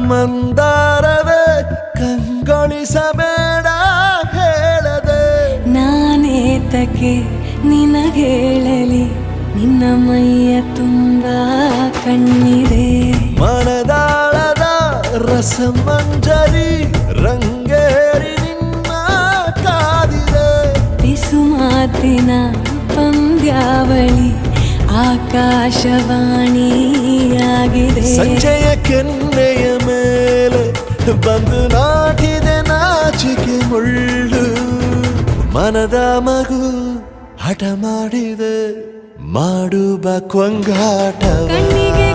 ಮಂದಾರವೇ ಕಂಗೊಳಿಸಬೇಡ ಹೇಳದೆ ನಾನೇತಕ್ಕೆ ನಿನಗೇಳಲಿ ನಿನ್ನ ಮೈಯ ತುಂಬ ಕಣ್ಣಿದೆ ಮನದಾಳದ ರಸಮಂಜರಿ ರಂಗೇರಿ ನಿನ್ನ ಕಾದಿದೆ ಬಿಸು ಮಾತಿನ ಪಂದ್ಯಾವಳಿ ಆಕಾಶವಾಣಿಯಾಗಿದೆ ಸಂಜೆಯ ಕೆನ್ನೆಯ ಮೇಲೆ ಬಂದು ನಾಟಿದೆ ನಾಚಿಕೆ ಮುಳ್ಳು ಮನದ ಮಗು ಹಠ ಮಾಡಿದೆ ಮಾಡುವ ಕೊಂಗಾಟ ಕಣ್ಣಿಗೆ